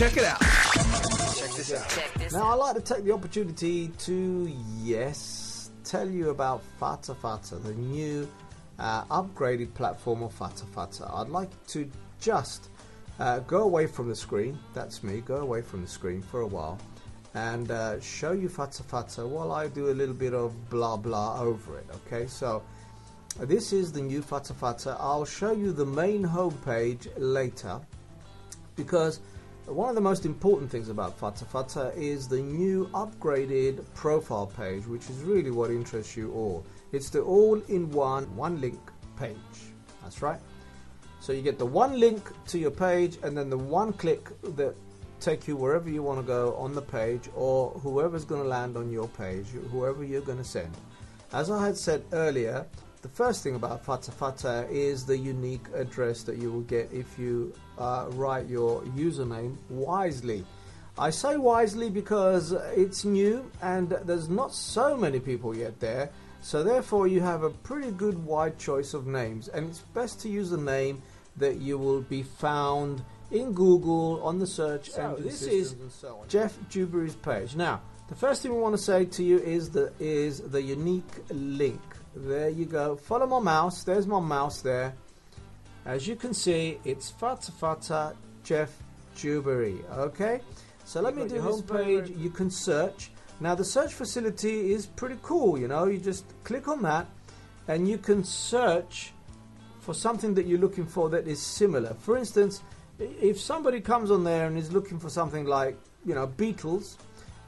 Check it out. Check this out. Now, I'd like to take the opportunity to, tell you about Fatsa Fatsa, the new upgraded platform of Fatsa Fatsa. I'd like to just go away from the screen, that's me, go away from the screen for a while, and show you Fatsa Fatsa while I do a little bit of blah blah over it. Okay, so this is the new Fatsa Fatsa. I'll show you the main home page later, because one of the most important things about Fatsa Fatsa is the new upgraded profile page, which is really what interests you all. It's the all-in-one one-link page. That's right. So you get the one link to your page, and then the one click that take you wherever you want to go on the page, or whoever's going to land on your page, whoever you're going to send. As I had said earlier, the first thing about Fatsa Fatsa is the unique address that you will get if you write your username wisely. I say wisely because it's new and there's not so many people yet there, so therefore you have a pretty good wide choice of names, and it's best to use a name that you will be found in Google on the search engine. This is Jeff Dewberry's page. Now, the first thing we want to say to you is the unique link. There you go. Follow my mouse. There's my mouse there. As you can see, it's Fatsa Fatsa Jeff Dewberry. Okay, so let me do this page. You can search. Now the search facility is pretty cool. You know, you just click on that, and you can search for something that you're looking for that is similar. For instance, if somebody comes on there and is looking for something like, you know, Beatles,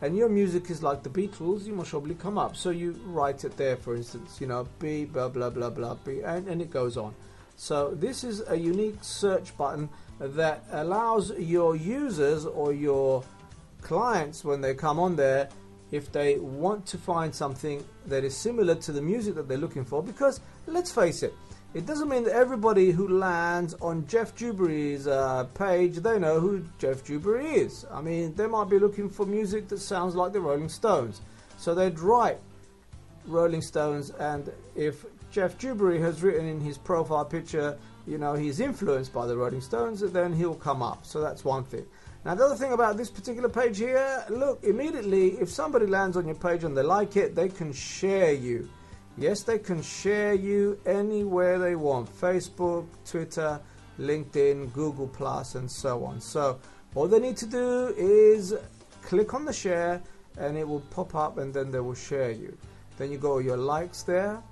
and your music is like the Beatles, you must probably come up. So you write it there, for instance, you know, B, blah, blah, blah, blah, B, and it goes on. So this is a unique search button that allows your users or your clients, when they come on there, if they want to find something that is similar to the music that they're looking for, because let's face it, it doesn't mean that everybody who lands on Jeff Dewberry's page, they know who Jeff Dewberry is. I mean, they might be looking for music that sounds like the Rolling Stones. So they'd write Rolling Stones, and if Jeff Dewberry has written in his profile picture, you know, he's influenced by the Rolling Stones, then he'll come up. So that's one thing. Now, the other thing about this particular page here, look, immediately, if somebody lands on your page and they like it, they can share you. Yes, they can share you anywhere they want. Facebook, Twitter, LinkedIn, Google+, and so on. So all they need to do is click on the share, and it will pop up, and then they will share you. Then you go your likes there.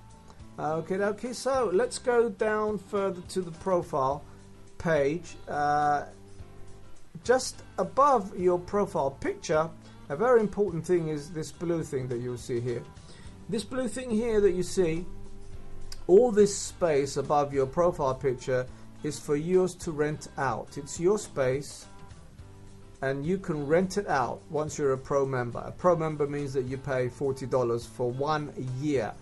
Okay, so let's go down further to the profile page. Just above your profile picture, a very important thing is this blue thing that you'll see here. This blue thing here that you see, all this space above your profile picture is for yours to rent out. It's your space, and you can rent it out once you're a pro member. A pro member means that you pay $40 for 1 year,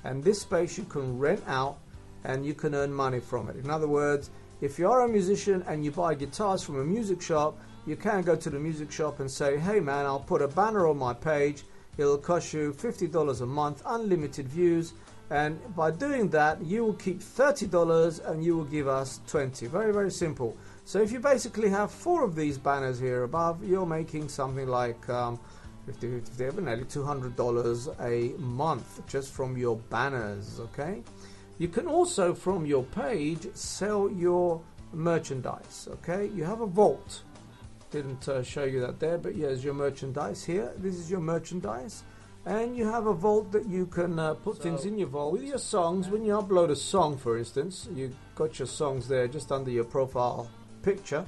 and this space you can rent out and you can earn money from it. In other words, if you're a musician and you buy guitars from a music shop, you can go to the music shop and say, hey man, I'll put a banner on my page. It'll cost you $50 a month, unlimited views, and by doing that you will keep $30 and you will give us $20. Very, very simple. So if you basically have 4 of these banners here above, you're making something like nearly $200 a month just from your banners. Okay, you can also from your page sell your merchandise. Okay, you have a vault. Didn't show you that there, but here's your merchandise here. This is your merchandise, and you have a vault that you can put things in your vault with your songs. When you upload a song, for instance, you got your songs there just under your profile picture.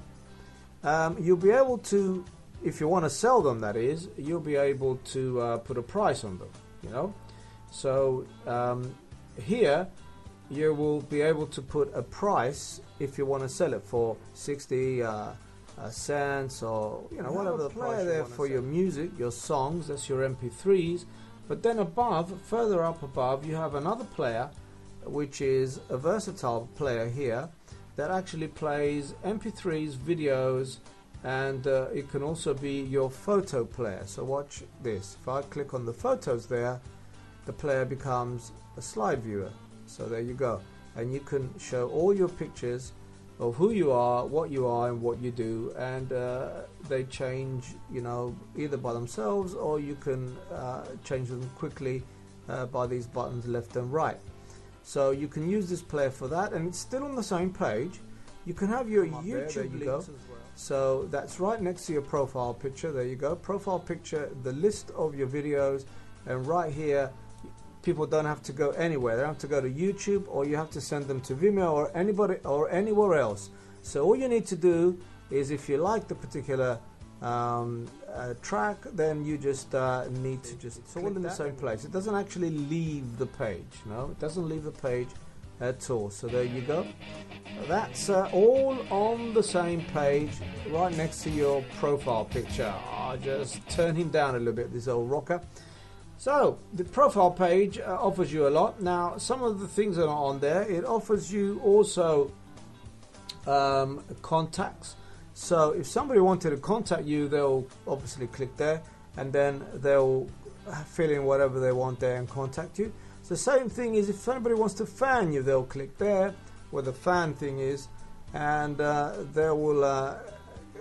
You'll be able to, if you want to sell them, that is, you'll be able to put a price on them, you know. So here you will be able to put a price if you want to sell it for 60 cents, or you know, whatever the price there for your music, your songs. That's your MP3s. But then above, further up above, you have another player, which is a versatile player here that actually plays MP3s, videos, and it can also be your photo player. So watch this. If I click on the photos there, the player becomes a slide viewer. So there you go, and you can show all your pictures of who you are, what you are, and what you do, and they change, you know, either by themselves, or you can change them quickly by these buttons left and right. So you can use this player for that, and it's still on the same page. You can have your YouTube links as well. So that's right next to your profile picture. There you go, profile picture, the list of your videos, and right here, people don't have to go anywhere. They don't have to go to YouTube, or you have to send them to Vimeo or anybody or anywhere else. So all you need to do is, if you like the particular track, then you just need to just, it's all in the same place. It doesn't actually leave the page. No, it doesn't leave the page at all. So there you go. That's all on the same page, right next to your profile picture. I'll just turn him down a little bit, this old rocker. So the profile page offers you a lot. Now, some of the things that are on there, it offers you also contacts. So if somebody wanted to contact you, they'll obviously click there, and then they'll fill in whatever they want there and contact you. So the same thing is, if somebody wants to fan you, they'll click there where the fan thing is, and they will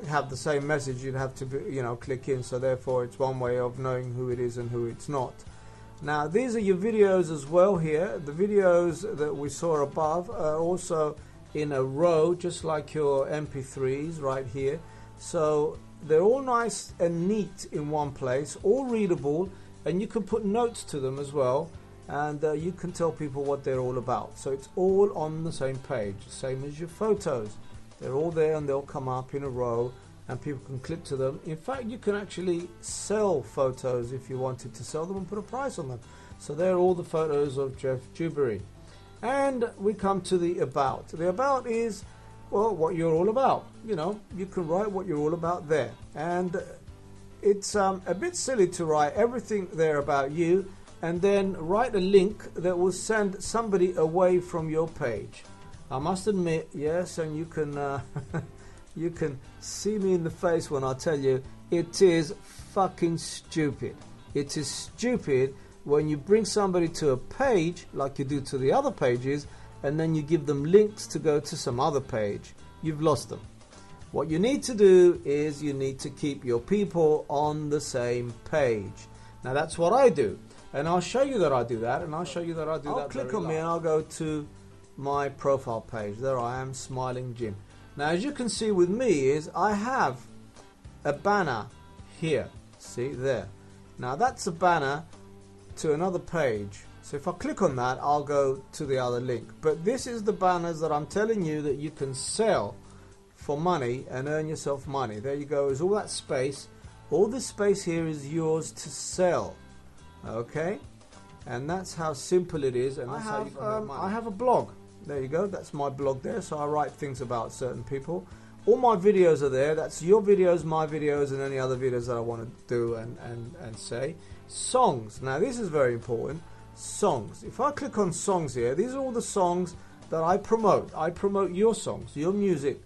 have the same message. You'd have to, you know, click in. So therefore, it's one way of knowing who it is and who it's not. Now, these are your videos as well here. The videos that we saw above are also in a row, just like your MP3s right here. So they're all nice and neat in one place, all readable, and you can put notes to them as well, and you can tell people what they're all about. So it's all on the same page, same as your photos. They're all there, and they'll come up in a row, and people can click to them. In fact, you can actually sell photos if you wanted to sell them and put a price on them. So they're all the photos of Jeff Dewberry. And we come to the about. The about is, well, what you're all about. You know, you can write what you're all about there. And it's a bit silly to write everything there about you and then write a link that will send somebody away from your page. I must admit, yes, and you can you can see me in the face when I tell you, it is fucking stupid. It is stupid when you bring somebody to a page like you do to the other pages, and then you give them links to go to some other page. You've lost them. What you need to do is you need to keep your people on the same page. Now that's what I do, and I'll show you that I do that, and I'll show you that I do that. I'll click on me and I'll go to my profile page. There I am, Smiling Jim. Now, as you can see with me, is I have a banner here. See there. Now that's a banner to another page. So if I click on that, I'll go to the other link. But this is the banners that I'm telling you that you can sell for money and earn yourself money. There you go. Is all that space. All this space here is yours to sell. Okay, and that's how simple it is. And that's how you can make money. I have a blog. There you go. That's my blog there. So I write things about certain people. All my videos are there. That's your videos, my videos, and any other videos that I want to do and say. Songs. Now this is very important. Songs. If I click on songs here, these are all the songs that I promote. I promote your songs, your music,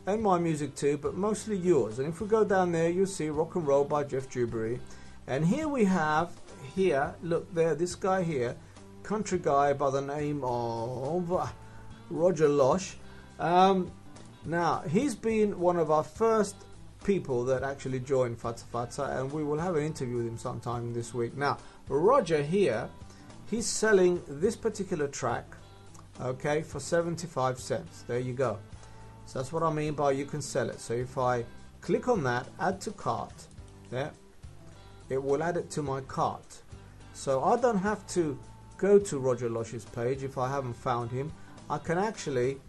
and my music too, but mostly yours. And if we go down there, you'll see Rock and Roll by Jeff Dewberry. And here we have, here, look there, this guy here, country guy by the name of Roger Losh. Now, he's been one of our first people that actually joined Fatsa Fatsa, and we will have an interview with him sometime this week. Now, Roger here, he's selling this particular track, okay, for 75 cents. There you go. So that's what I mean by you can sell it. So if I click on that, add to cart, there, it will add it to my cart. So I don't have to go to Roger Losh's page if I haven't found him. I can actually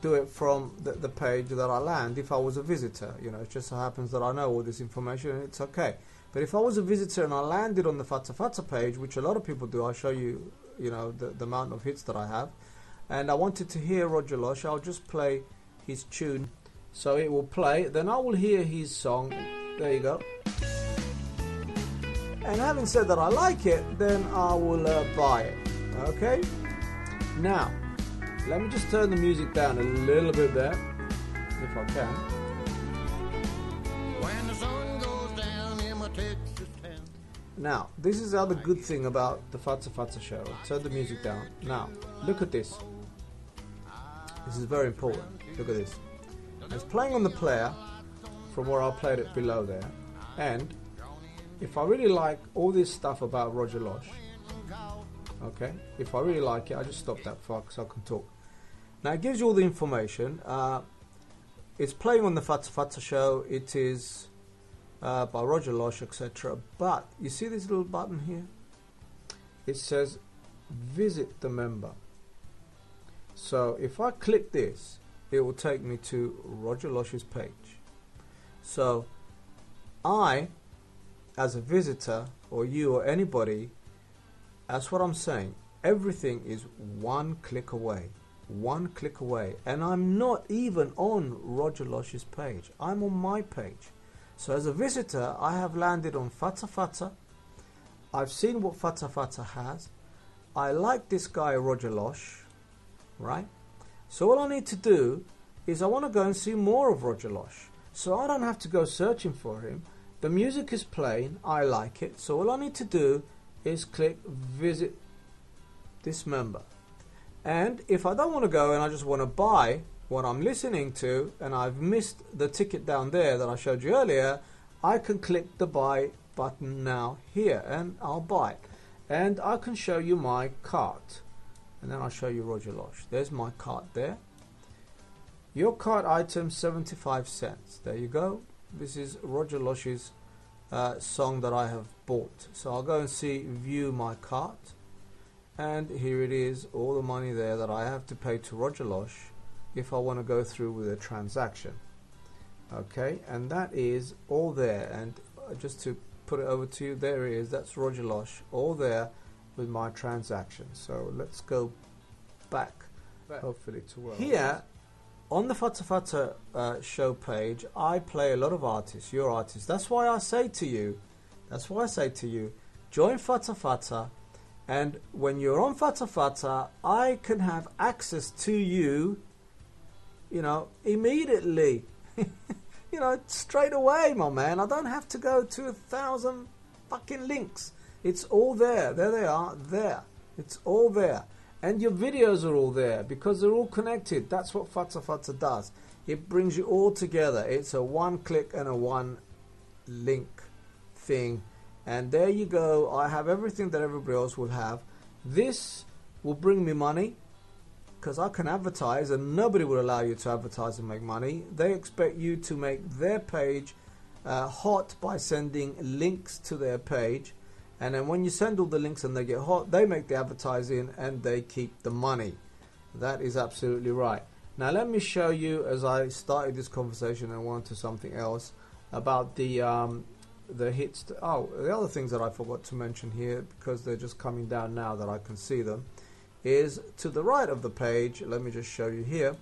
do it from the page that I land if I was a visitor. You know, it just so happens that I know all this information and it's okay. But if I was a visitor and I landed on the Fatsa Fatsa page, which a lot of people do, I'll show you, you know, the amount of hits that I have, and I wanted to hear Roger Losh, I'll just play his tune. So it will play, then I will hear his song. There you go. And having said that I like it, then I will buy it. Okay? Now, let me just turn the music down a little bit there, if I can. When the sun goes down in my Texas town. Now, this is the other good thing about the Fatsa Fatsa show. Turn the music down. Now, look at this. This is very important. Look at this. It's playing on the player from where I played it below there. And if I really like all this stuff about Roger Losh, okay, if I really like it, I just stop that far because I can talk. Now it gives you all the information. It's playing on the Fatsa Fatsa show. It is by Roger Losh, etc. But you see this little button here? It says visit the member. So if I click this, it will take me to Roger Losh's page. So I, as a visitor, or you or anybody, that's what I'm saying, everything is one click away. One click away. And I'm not even on Roger Losh's page. I'm on my page. So as a visitor, I have landed on Fatsa Fatsa. I've seen what Fatsa Fatsa has. I like this guy Roger Losh, right? So all I need to do is I want to go and see more of Roger Losh. So I don't have to go searching for him. The music is playing, I like it. So all I need to do is click visit this member. And if I don't want to go and I just want to buy what I'm listening to, and I've missed the ticket down there that I showed you earlier, I can click the buy button now here and I'll buy it. And I can show you my cart. And then I'll show you Roger Losh. There's my cart there. Your cart item 75 cents. There you go. This is Roger Losh's song that I have bought. So I'll go and see view my cart. And here it is, all the money there that I have to pay to Roger Losh if I want to go through with a transaction. Okay, and that is all there. And just to put it over to you, there it is. That's Roger Losh, all there with my transaction. So let's go back, hopefully to where here on the Fatsa Fatsa show page. I play a lot of artists, your artists. That's why I say to you, join Fatsa Fatsa. And when you're on Fatsa Fatsa, I can have access to you, you know, immediately. You know, straight away, my man. I don't have to go to 1,000 fucking links. It's all there. There they are, there. It's all there. And your videos are all there because they're all connected. That's what Fatsa Fatsa does. It brings you all together. It's a one click and a one link thing. And there you go. I have everything that everybody else will have. This will bring me money because I can advertise, and nobody will allow you to advertise and make money. They expect you to make their page hot by sending links to their page. And then when you send all the links and they get hot, they make the advertising and they keep the money. That is absolutely right. Now let me show you, as I started this conversation and went to something else, about the hits. The other things that I forgot to mention here, because they're just coming down now that I can see them, is to the right of the page. Let me just show you here,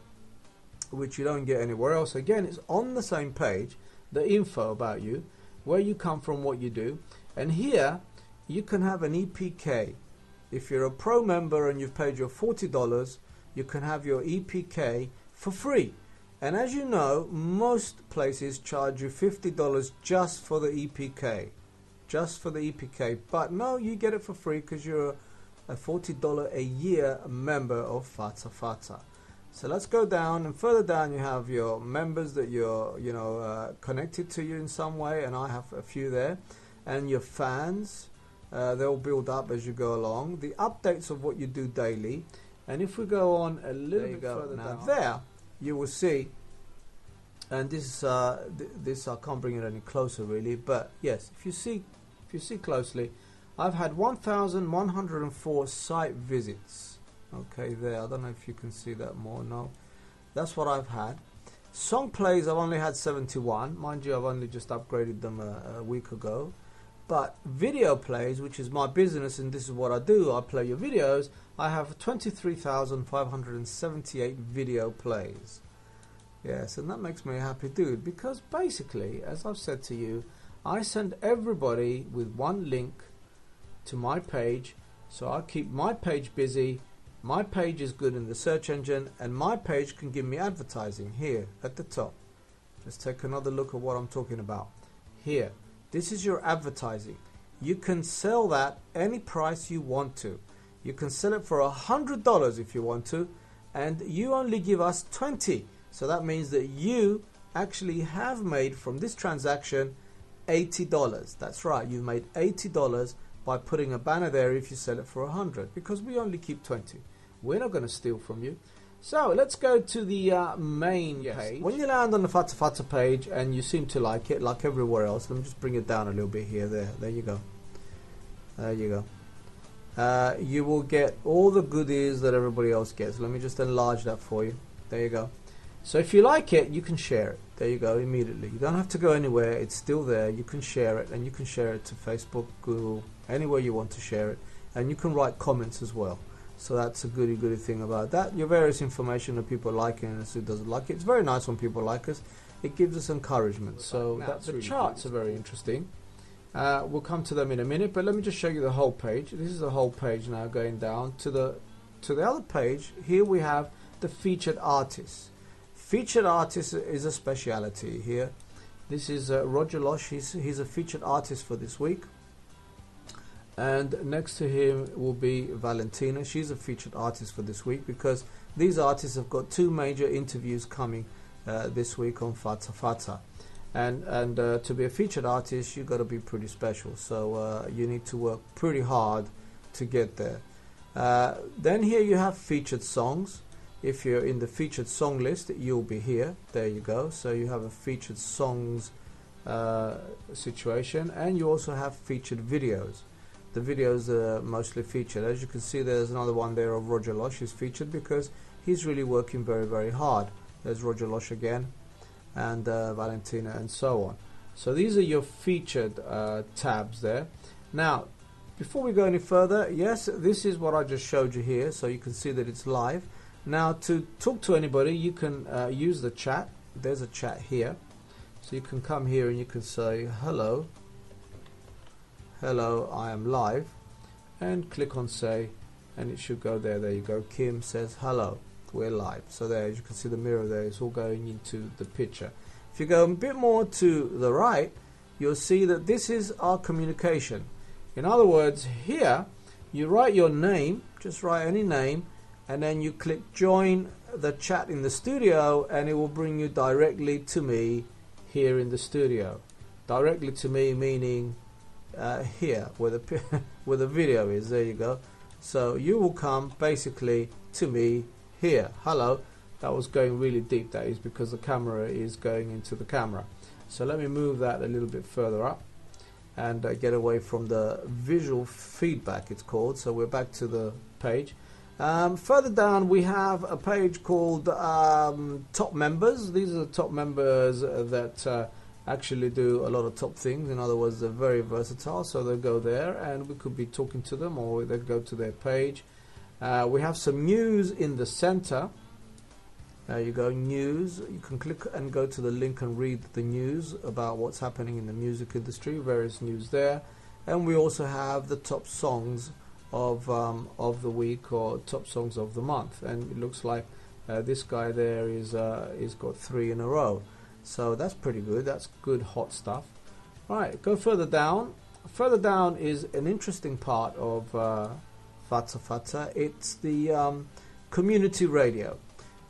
which you don't get anywhere else. Again, it's on the same page, the info about you, where you come from, what you do. And here you can have an EPK. If you're a pro member and you've paid your $40, you can have your EPK for free. And as you know, most places charge you $50 just for the EPK. Just for the EPK. But no, you get it for free because you're a $40 a year member of Fatsa Fatsa. So let's go down, and further down you have your members that you're connected to you in some way, and I have a few there. And your fans, they'll build up as you go along. The updates of what you do daily. And if we go on a little bit further down, there you will see, and this I can't bring it any closer really, but yes, if you see closely, I've had 1,104 site visits. Okay, there, I don't know if you can see that more. No, that's what I've had. Song plays, I've only had 71. Mind you, I've only just upgraded them a week ago. But video plays, which is my business and this is what I do, I play your videos, I have 23,578 video plays. Yes, and that makes me a happy dude, because basically, as I've said to you, I send everybody with one link to my page, so I keep my page busy. My page is good in the search engine, and my page can give me advertising here at the top. Let's take another look at what I'm talking about. Here, this is your advertising. You can sell that any price you want to. You can sell it for $100 if you want to, and you only give us 20. So that means that you actually have made from this transaction $80. That's right, you've made $80 by putting a banner there if you sell it for 100, because we only keep 20. We're not going to steal from you. So let's go to the main page. When you land on the Fatsa Fatsa page and you seem to like it, like everywhere else, let me just bring it down a little bit here. There you go. There you go. You will get all the goodies that everybody else gets. Let me just enlarge that for you. There you go. So if you like it, you can share it. There you go, immediately. You don't have to go anywhere. It's still there. You can share it, and you can share it to Facebook, Google, anywhere you want to share it. And you can write comments as well. So that's a goody thing about that. Your various information of people liking it and who doesn't like it. It's very nice when people like us. It gives us encouragement. So the really charts are very interesting. We'll come to them in a minute, but let me just show you the whole page. This is the whole page now, going down to the other page. Here we have the featured artists. Featured artist is a speciality here. This is Roger Losh. He's a featured artist for this week. And next to him will be Valentina. She's a featured artist for this week, because these artists have got 2 major interviews coming this week on Fatsa Fatsa. And to be a featured artist, you've got to be pretty special. So you need to work pretty hard to get there. Then here you have featured songs. If you're in the featured song list, you'll be here. There you go. So you have a featured songs situation, and you also have featured videos. The videos are mostly featured. As you can see, there's another one there of Roger Losh. He's featured because he's really working very hard. There's Roger Losh again, and Valentina, and so on. So these are your featured tabs there. Now, before we go any further, yes, this is what I just showed you here, so you can see that it's live. Now, to talk to anybody, you can use the chat. There's a chat here. So you can come here and you can say, hello, I am live, and click on say, and it should go there. There you go. Kim says, hello, we're live. So there, as you can see the mirror there, it's all going into the picture. If you go a bit more to the right, you'll see that this is our communication. In other words, here, you write your name, just write any name, and then you click join the chat in the studio, and it will bring you directly to me here in the studio. Directly to me meaning here where the video is. There you go. So you will come basically to me here. Hello. That was going really deep. That is because the camera is going into the camera. So let me move that a little bit further up and get away from the visual feedback, it's called. So we're back to the page. Further down we have a page called top members. These are the top members that actually do a lot of top things. In other words, they're very versatile, so they'll go there and we could be talking to them, or they'll go to their page. We have some news in the center. There you go, news. You can click and go to the link and read the news about what's happening in the music industry, various news there. And we also have the top songs of the week, or top songs of the month, and it looks like this guy there is got 3 in a row. So that's pretty good. That's good hot stuff. Right, go further down. Further down is an interesting part of Fatsa Fatsa. It's the community radio.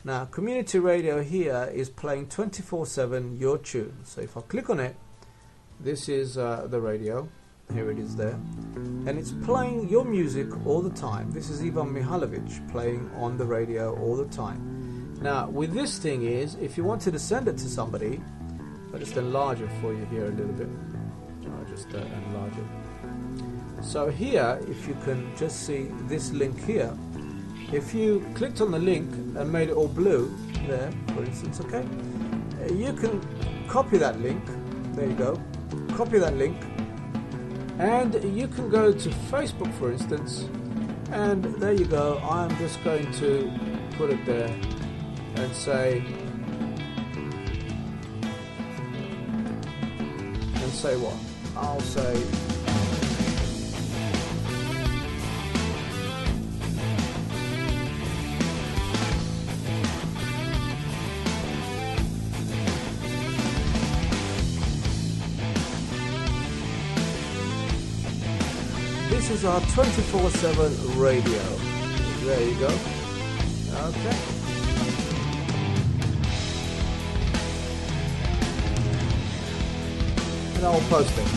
Now, community radio here is playing 24/7 your tune. So if I click on it, this is the radio. Here it is there. And it's playing your music all the time. This is Ivan Mihalovic playing on the radio all the time. Now, with this thing is, if you wanted to send it to somebody, I'll just enlarge it for you here a little bit. I'll just enlarge it. So here, if you can just see this link here, if you clicked on the link and made it all blue, there, for instance, okay, you can copy that link. There you go. Copy that link. And you can go to Facebook, for instance, and there you go. I'm just going to put it there and say what? I'll say this is our 24/7 radio. There you go. Okay. And I'll post it.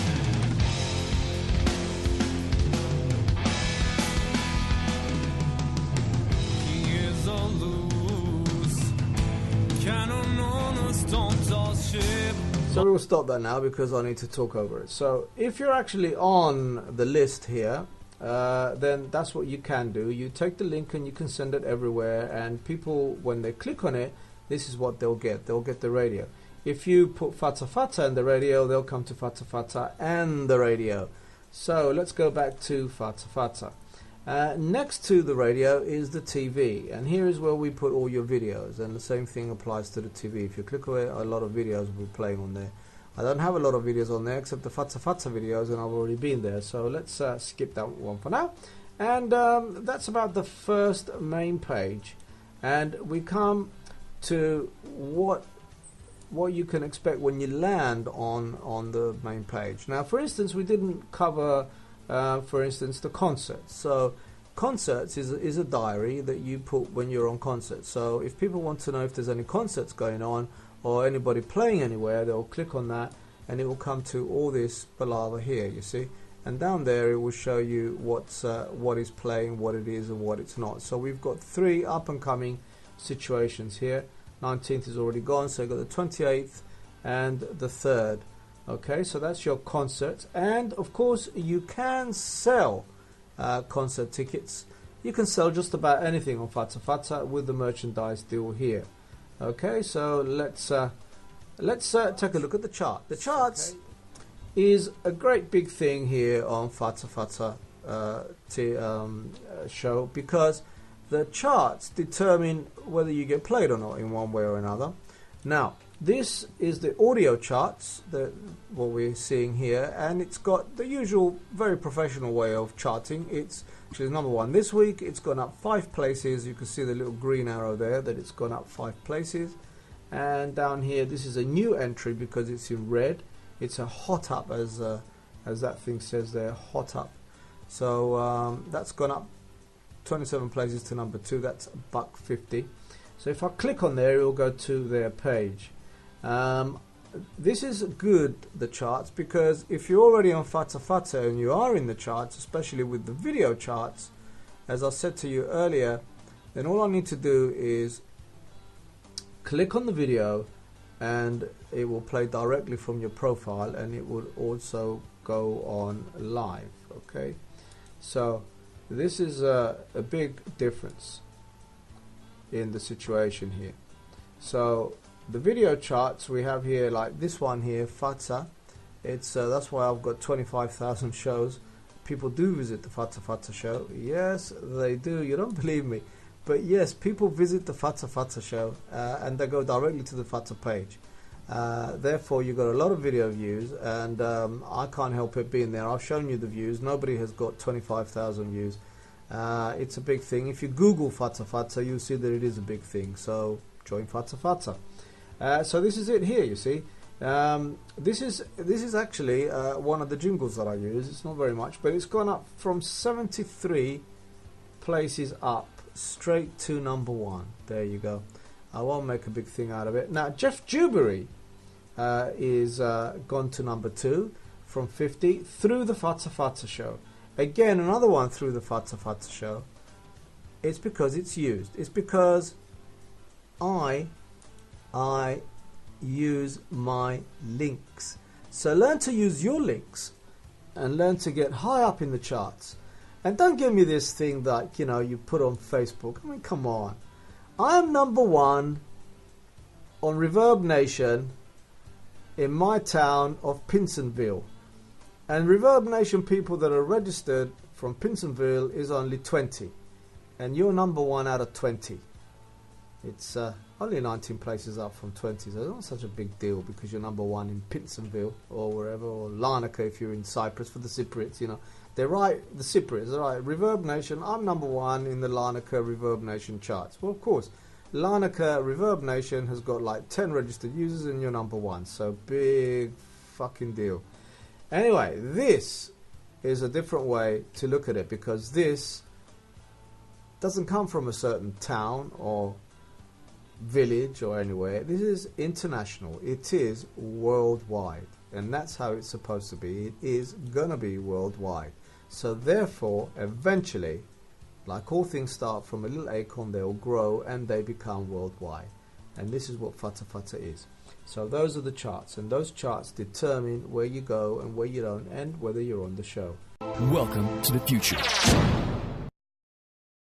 So we will stop that now because I need to talk over it. So if you're actually on the list here, then that's what you can do. You take the link and you can send it everywhere, and people, when they click on it, this is what they'll get. They'll get the radio. If you put Fatsa Fatsa in the radio, they'll come to Fatsa Fatsa and the radio. So let's go back to Fatsa Fatsa. Next to the radio is the TV, and here is where we put all your videos, and the same thing applies to the TV. If you click away, a lot of videos will be playing on there. I don't have a lot of videos on there except the Fatsa Fatsa videos, and I've already been there, so let's skip that one for now. And that's about the first main page, and we come to what you can expect when you land on the main page. Now, for instance, we didn't cover for instance, the concerts. So concerts is a diary that you put when you're on concerts. So if people want to know if there's any concerts going on or anybody playing anywhere, they'll click on that and it will come to all this palaver here, you see. And down there it will show you what is playing, what it is and what it's not. So we've got 3 up and coming situations here. 19th is already gone, so you've got the 28th and the 3rd. Okay, so that's your concert, and of course you can sell concert tickets. You can sell just about anything on Fatsa Fatsa with the merchandise deal here. Okay, so let's take a look at the chart. The charts is a great big thing here on Fatsa Fatsa show, because the charts determine whether you get played or not in one way or another. Now, this is the audio charts, what we're seeing here, and it's got the usual very professional way of charting. It's actually number 1 this week. It's gone up 5 places. You can see the little green arrow there that it's gone up 5 places. And down here, this is a new entry because it's in red. It's a hot up, as that thing says there, hot up. So that's gone up 27 places to number 2. That's $1.50. So if I click on there, it will go to their page. This is good, the charts, because if you're already on Fatsa Fatsa and you are in the charts, especially with the video charts, as I said to you earlier, then all I need to do is click on the video and it will play directly from your profile, and it will also go on live. Okay, so this is a big difference in the situation here. So the video charts we have here, like this one here, Fatsa, it's that's why I've got 25,000 shows. People do visit the Fatsa Fatsa show. Yes, they do. You don't believe me, but yes, people visit the Fatsa Fatsa show and they go directly to the Fatsa page. Therefore, you've got a lot of video views, and I can't help it being there. I've shown you the views. Nobody has got 25,000 views. It's a big thing. If you Google Fatsa Fatsa, you'll see that it is a big thing. So join Fatsa Fatsa. So this is it here, you see. This is actually one of the jingles that I use. It's not very much, but it's gone up from 73 places up straight to number 1. There you go. I won't make a big thing out of it. Now, Jeff Dewberry is gone to number 2 from 50 through the Fatsa Fatsa show. Again, another one through the Fatsa Fatsa show. It's because it's used. It's because I use my links. So learn to use your links and learn to get high up in the charts. And don't give me this thing that, you know, you put on Facebook. I mean, come on. I am number 1 on Reverb Nation in my town of Pinsonville. And Reverb Nation people that are registered from Pinsonville is only 20. And you're number 1 out of 20. It's only 19 places up from 20, so it's not such a big deal because you're number 1 in Pinsonville or wherever, or Larnaca if you're in Cyprus for the Cypriots, you know. They're right, the Cypriots, they're right. Reverb Nation, I'm number 1 in the Larnaca Reverb Nation charts. Well, of course, Larnaca Reverb Nation has got like 10 registered users and you're number 1, so big fucking deal. Anyway, this is a different way to look at it, because this doesn't come from a certain town or village or anywhere. This is international. It is worldwide, and that's how it's supposed to be. It is gonna be worldwide. So therefore, eventually, like all things start from a little acorn, they'll grow and they become worldwide. And this is what Fatsa Fatsa is. So those are the charts, and those charts determine where you go and where you don't, and whether you're on the show. Welcome to the future.